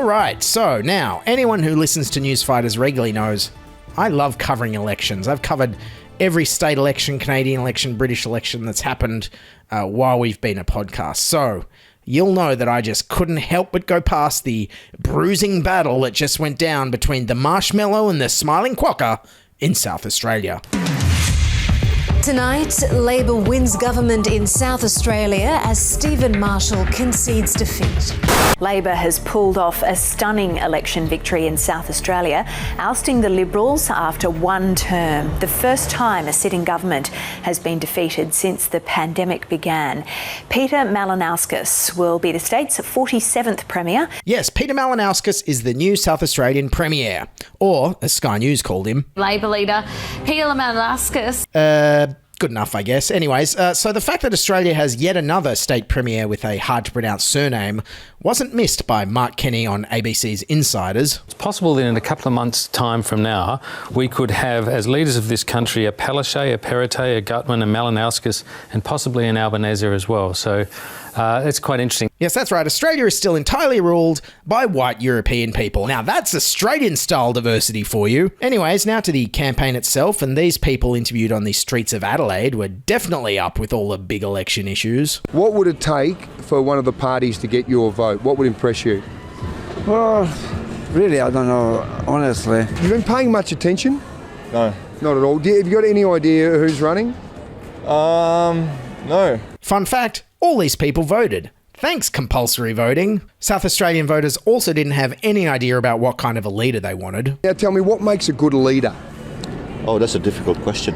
right, so now, anyone who listens to Newsfighters regularly knows I love covering elections. I've covered every state election, Canadian election, British election that's happened while we've been a podcast. So you'll know that I just couldn't help but go past the bruising battle that just went down between the Marshmallow and the Smiling Quokka in South Australia. Tonight, Labor wins government in South Australia as Stephen Marshall concedes defeat. Labor has pulled off a stunning election victory in South Australia, ousting the Liberals after one term, the first time a sitting government has been defeated since the pandemic began. Peter Malinauskas will be the state's 47th Premier. Yes, Peter Malinauskas is the new South Australian Premier, or as Sky News called him, Labor leader Peter Malinauskas. Good enough, I guess. Anyways, so the fact that Australia has yet another state premier with a hard-to-pronounce surname wasn't missed by Mark Kenny on ABC's Insiders. It's possible that in a couple of months' time from now, we could have, as leaders of this country, a Palaszczuk, a Perrottet, a Gutman, a Malinauskas, and possibly an Albanese as well. So it's quite interesting. Yes, that's right. Australia is still entirely ruled by white European people. Now, that's Australian-style diversity for you. Anyways, now to the campaign itself, and these people interviewed on the streets of Adelaide were definitely up with all the big election issues. What would it take for one of the parties to get your vote? What would impress you? Well, really, I don't know, honestly. Have you been paying much attention? No. Not at all. Have you got any idea who's running? No. Fun fact, all these people voted. Thanks, compulsory voting. South Australian voters also didn't have any idea about what kind of a leader they wanted. Now tell me, what makes a good leader? Oh, that's a difficult question.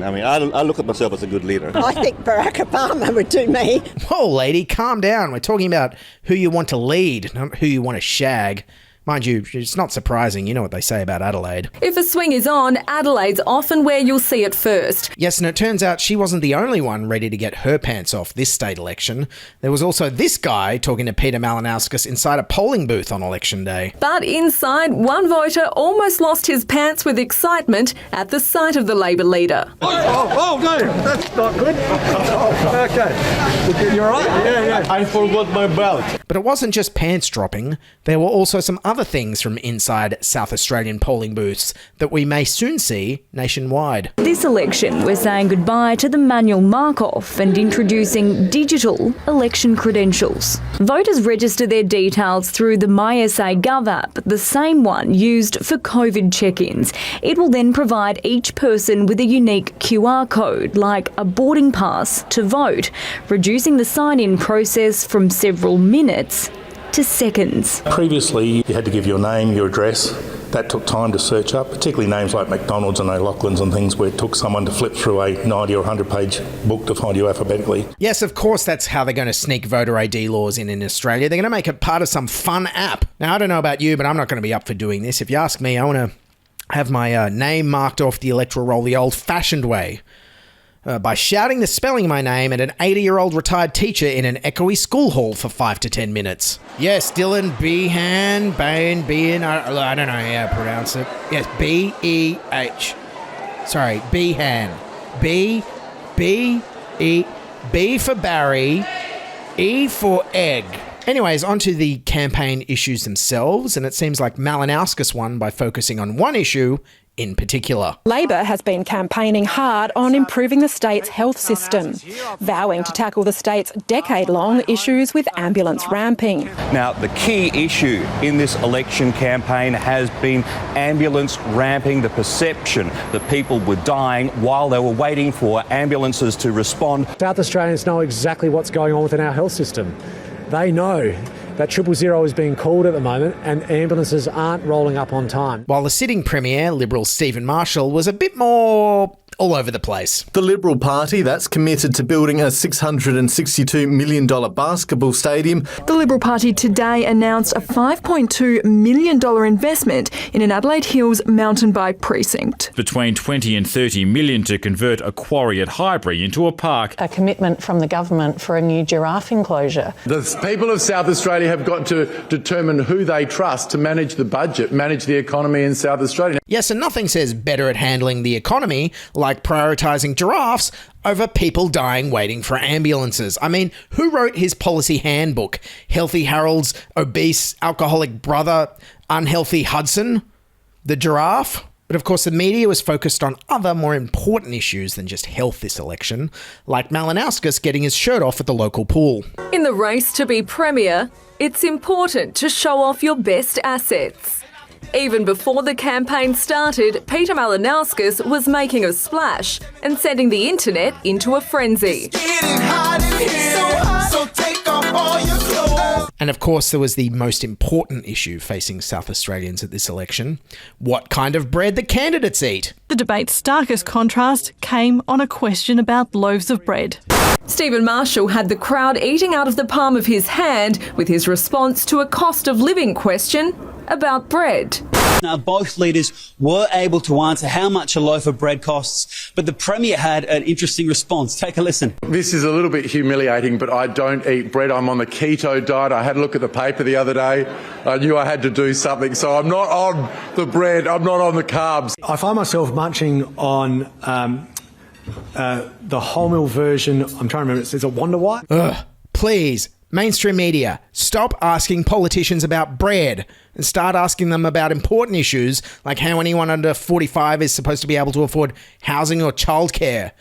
I mean, I look at myself as a good leader. I think Barack Obama would do me. Whoa, lady, calm down. We're talking about who you want to lead, not who you want to shag. Mind you, it's not surprising. You know what they say about Adelaide. If a swing is on, Adelaide's often where you'll see it first. Yes, and it turns out she wasn't the only one ready to get her pants off this state election. There was also this guy talking to Peter Malinauskas inside a polling booth on election day. But inside, one voter almost lost his pants with excitement at the sight of the Labor leader. Oh, no, that's not good. Okay. You're right? Yeah. I forgot my belt. But it wasn't just pants dropping. There were also some other things from inside South Australian polling booths that we may soon see nationwide. This election, we're saying goodbye to the manual mark-off and introducing digital election credentials. Voters register their details through the MySA Gov app, the same one used for COVID check-ins. It will then provide each person with a unique QR code, like a boarding pass, to vote, reducing the sign-in process from several minutes to seconds. Previously, you had to give your name, your address. That took time to search up, particularly names like McDonald's and O'Loughlin's and things where it took someone to flip through a 90 or 100-page book to find you alphabetically. Yes, of course, that's how they're going to sneak voter ID laws in Australia. They're going to make it part of some fun app. Now, I don't know about you, but I'm not going to be up for doing this. If you ask me, I want to have my name marked off the electoral roll the old-fashioned way. By shouting the spelling of my name at an 80-year-old retired teacher in an echoey school hall for 5 to 10 minutes. Yes, Dylan Behan, I don't know how to pronounce it. Yes, B-E-H. Sorry, Behan. B for Barry, E for egg. Anyways, onto the campaign issues themselves, and it seems like Malinauskas won by focusing on one issue in particular. Labor has been campaigning hard on improving the state's health system, vowing to tackle the state's decade-long issues with ambulance ramping. Now, the key issue in this election campaign has been ambulance ramping, the perception that people were dying while they were waiting for ambulances to respond. South Australians know exactly what's going on within our health system. They know that 000 is being called at the moment and ambulances aren't rolling up on time. While the sitting Premier, Liberal Stephen Marshall, was a bit more all over the place. The Liberal Party, that's committed to building a $662 million basketball stadium. The Liberal Party today announced a $5.2 million investment in an Adelaide Hills mountain bike precinct. Between 20 and 30 million to convert a quarry at Highbury into a park. A commitment from the government for a new giraffe enclosure. The people of South Australia have got to determine who they trust to manage the budget, manage the economy in South Australia. Yes, and nothing says better at handling the economy like like prioritising giraffes over people dying waiting for ambulances. I mean, who wrote his policy handbook? Healthy Harold's obese alcoholic brother, Unhealthy Hudson? The giraffe? But of course, the media was focused on other more important issues than just health this election, like Malinauskas getting his shirt off at the local pool. In the race to be Premier, it's important to show off your best assets. Even before the campaign started, Peter Malinauskas was making a splash and sending the internet into a frenzy. And of course, there was the most important issue facing South Australians at this election: what kind of bread the candidates eat. The debate's starkest contrast came on a question about loaves of bread. Stephen Marshall had the crowd eating out of the palm of his hand with his response to a cost of living question about bread. Now, both leaders were able to answer how much a loaf of bread costs, but the Premier had an interesting response. Take a listen. This is a little bit humiliating, but I don't eat bread. I'm on the keto diet. I had a look at the paper the other day. I knew I had to do something, so I'm not on the bread. I'm not on the carbs. I find myself munching on the wholemeal version. I'm trying to remember. It's a Wonder White. Ugh, please. Mainstream media, stop asking politicians about bread and start asking them about important issues like how anyone under 45 is supposed to be able to afford housing or childcare.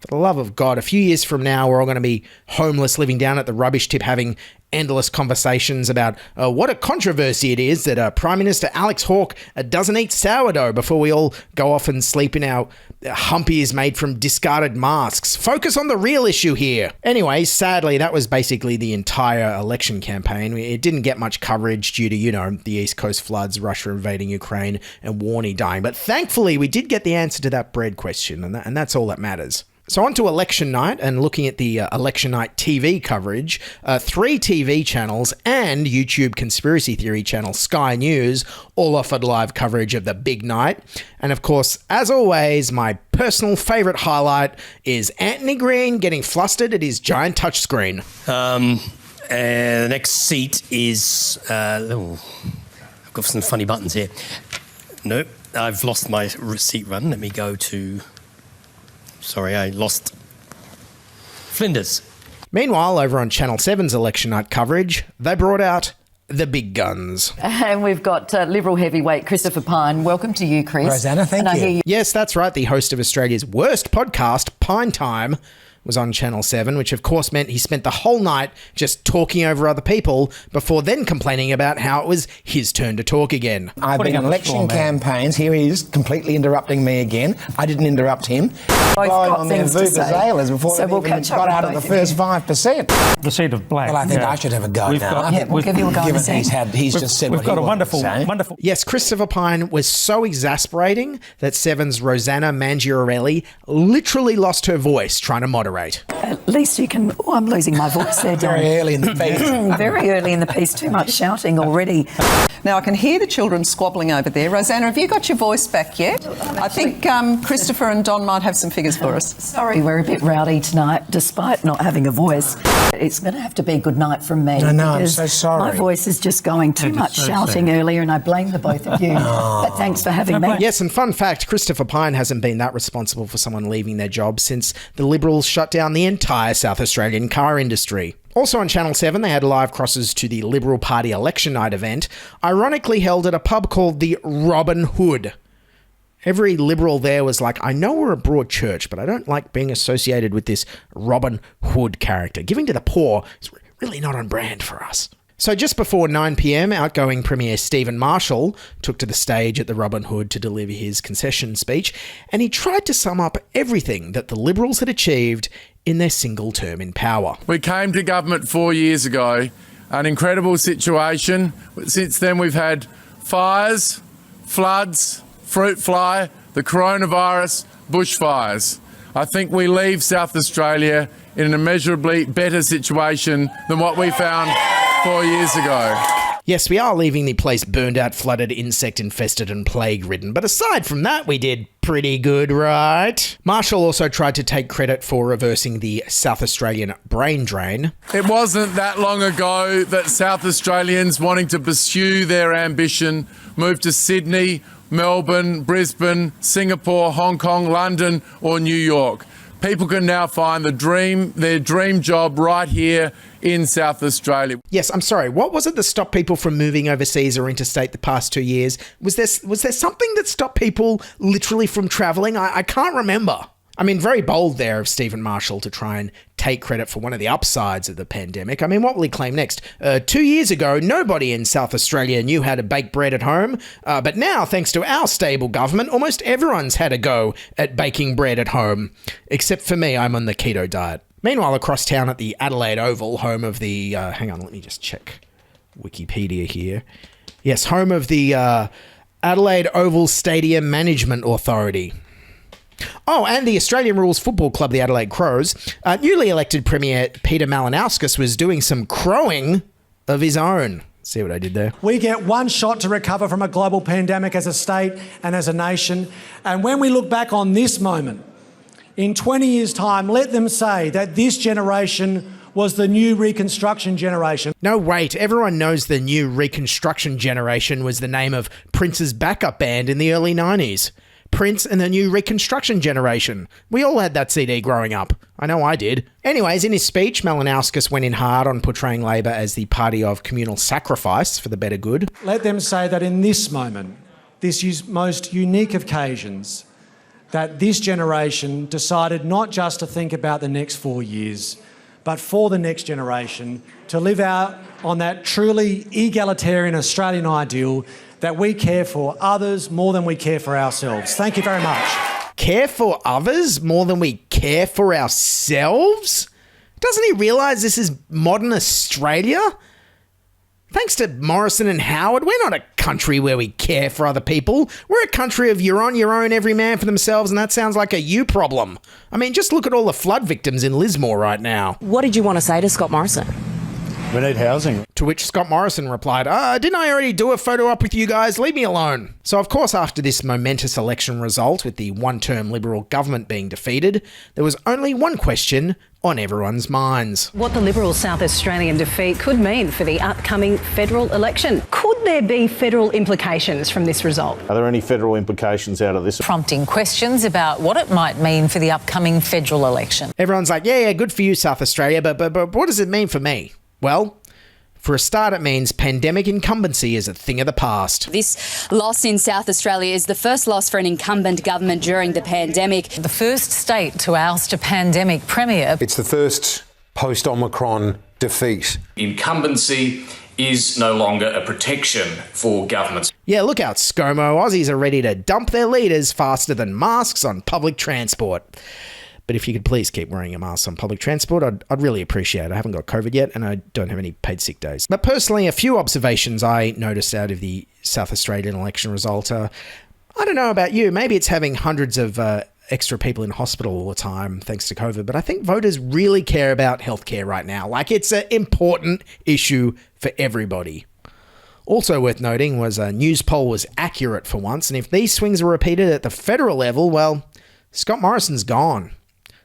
For the love of God, a few years from now, we're all going to be homeless, living down at the rubbish tip, having endless conversations about what a controversy it is that Prime Minister Alex Hawke doesn't eat sourdough before we all go off and sleep in our humpies made from discarded masks. Focus on the real issue here. Anyway, sadly, that was basically the entire election campaign. It didn't get much coverage due to, the East Coast floods, Russia invading Ukraine, and Warney dying. But thankfully, we did get the answer to that bread question, and that's all that matters. So on to election night, and looking at the election night TV coverage, 3 TV channels and YouTube conspiracy theory channel Sky News all offered live coverage of the big night. And of course, as always, my personal favourite highlight is Anthony Green getting flustered at his giant touchscreen. The next seat is... I've got some funny buttons here. Nope, I've lost my seat run. Let me go to... Sorry, I lost Flinders. Meanwhile, over on Channel 7's election night coverage, they brought out the big guns. And we've got Liberal heavyweight Christopher Pyne. Welcome to you, Chris. Rosanna, thank you. Yes, that's right. The host of Australia's worst podcast, Pine Time, was on Channel 7, which of course meant he spent the whole night just talking over other people before then complaining about how it was his turn to talk again. I've been in election campaigns. Here he is, completely interrupting me again. I didn't interrupt him. Both got on their things to say. vuvuzelas before So they we'll even catch up got with out of the both first 5%. The seat of black. Well, I think I should have a go now. We'll give you a go in a second. He's just said We've what got he a wanted to say. wonderful... Yes, Christopher Pyne was so exasperating that 7's Rosanna Mangiarelli literally lost her voice trying to moderate. At least you can... Oh, I'm losing my voice there, Don. Very early in the piece. Very early in the piece. Too much shouting already. Now, I can hear the children squabbling over there. Rosanna, have you got your voice back yet? I think Christopher and Don might have some figures for us. Sorry, we're a bit rowdy tonight, despite not having a voice. It's going to have to be good night from me. No, I'm because so sorry. My voice is just going too much shouting earlier, and I blame the both of you. But thanks for having me. Yes, and fun fact, Christopher Pyne hasn't been that responsible for someone leaving their job since the Liberals shut down the entire South Australian car industry. Also on Channel 7, they had live crosses to the Liberal Party election night event, ironically held at a pub called the Robin Hood. Every Liberal there was like, I know we're a broad church, but I don't like being associated with this Robin Hood character. Giving to the poor is really not on brand for us. So just before 9 p.m, outgoing Premier Stephen Marshall took to the stage at the Robin Hood to deliver his concession speech, and he tried to sum up everything that the Liberals had achieved in their single term in power. We came to government 4 years ago, an incredible situation. Since then we've had fires, floods, fruit fly, the coronavirus, bushfires. I think we leave South Australia in an immeasurably better situation than what we found 4 years ago. Yes, we are leaving the place burned out, flooded, insect-infested and plague-ridden, but aside from that, we did pretty good, right? Marshall also tried to take credit for reversing the South Australian brain drain. It wasn't that long ago that South Australians wanting to pursue their ambition moved to Sydney, Melbourne, Brisbane, Singapore, Hong Kong, London or New York. People can now find their dream job right here in South Australia. Yes, I'm sorry. What was it that stopped people from moving overseas or interstate the past 2 years? Was there something that stopped people literally from travelling? I can't remember. I mean, very bold there of Stephen Marshall to try and take credit for one of the upsides of the pandemic. I mean, what will he claim next? 2 years ago, nobody in South Australia knew how to bake bread at home. But now, thanks to our stable government, almost everyone's had a go at baking bread at home. Except for me, I'm on the keto diet. Meanwhile, across town at the Adelaide Oval, home of the... hang on, let me just check Wikipedia here. Yes, home of the Adelaide Oval Stadium Management Authority. Oh, and the Australian Rules Football Club, the Adelaide Crows. Newly elected Premier Peter Malinauskas was doing some crowing of his own. See what I did there? We get one shot to recover from a global pandemic as a state and as a nation. And when we look back on this moment, in 20 years' time, let them say that this generation was the new Reconstruction generation. No, wait. Everyone knows the new Reconstruction generation was the name of Prince's backup band in the early 90s. Prince and the new Reconstruction generation. We all had that CD growing up. I know I did. Anyways, in his speech, Malinauskas went in hard on portraying Labor as the party of communal sacrifice for the better good. Let them say that in this moment, this most unique of occasions, that this generation decided not just to think about the next 4 years, but for the next generation, to live out on that truly egalitarian Australian ideal that we care for others more than we care for ourselves. Thank you very much. Care for others more than we care for ourselves? Doesn't he realise this is modern Australia? Thanks to Morrison and Howard, we're not a country where we care for other people. We're a country of you're on your own, every man for themselves, and that sounds like a you problem. I mean, just look at all the flood victims in Lismore right now. What did you want to say to Scott Morrison? We need housing. To which Scott Morrison replied, didn't I already do a photo op with you guys? Leave me alone. So of course, after this momentous election result with the one-term Liberal government being defeated, there was only one question on everyone's minds. What the Liberal South Australian defeat could mean for the upcoming federal election. Could there be federal implications from this result? Are there any federal implications out of this? Prompting questions about what it might mean for the upcoming federal election. Everyone's like, yeah, good for you, South Australia, but what does it mean for me? Well, for a start, it means pandemic incumbency is a thing of the past. This loss in South Australia is the first loss for an incumbent government during the pandemic. The first state to oust a pandemic premier. It's the first post-Omicron defeat. Incumbency is no longer a protection for governments. Yeah, look out, ScoMo. Aussies are ready to dump their leaders faster than masks on public transport. But if you could please keep wearing a mask on public transport, I'd really appreciate it. I haven't got COVID yet and I don't have any paid sick days. But personally, a few observations I noticed out of the South Australian election result are, I don't know about you, maybe it's having hundreds of extra people in hospital all the time thanks to COVID, but I think voters really care about healthcare right now. Like, it's an important issue for everybody. Also worth noting was a news poll was accurate for once, and if these swings are repeated at the federal level, well, Scott Morrison's gone.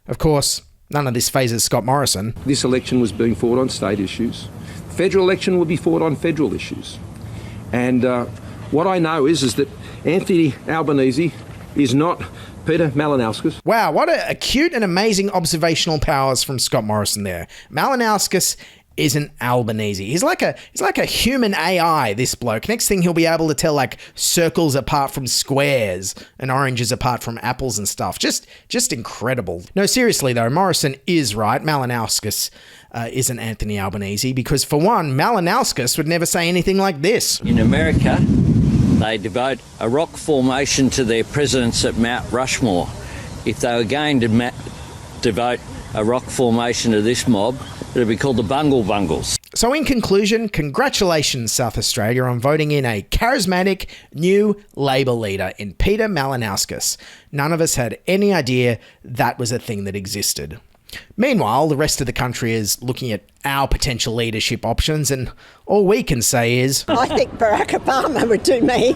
Of course, none of this phases Scott Morrison. This election was being fought on state issues. The federal election will be fought on federal issues. And what I know is that Anthony Albanese is not Peter Malinauskas. Wow, what a acute and amazing observational powers from Scott Morrison there. Malinauskas isn't Albanese. He's like a human AI, this bloke. Next thing he'll be able to tell like circles apart from squares and oranges apart from apples and stuff. Just incredible. No, seriously though, Morrison is right. Malinauskas isn't Anthony Albanese because for one, Malinauskas would never say anything like this. In America, they devote a rock formation to their presidents at Mount Rushmore. If they were going to devote a rock formation to this mob, it would be called the Bungle Bungles. So in conclusion, congratulations South Australia on voting in a charismatic new Labor leader in Peter Malinauskas. None of us had any idea that was a thing that existed. Meanwhile, the rest of the country is looking at our potential leadership options, and all we can say is, I think Barack Obama would do me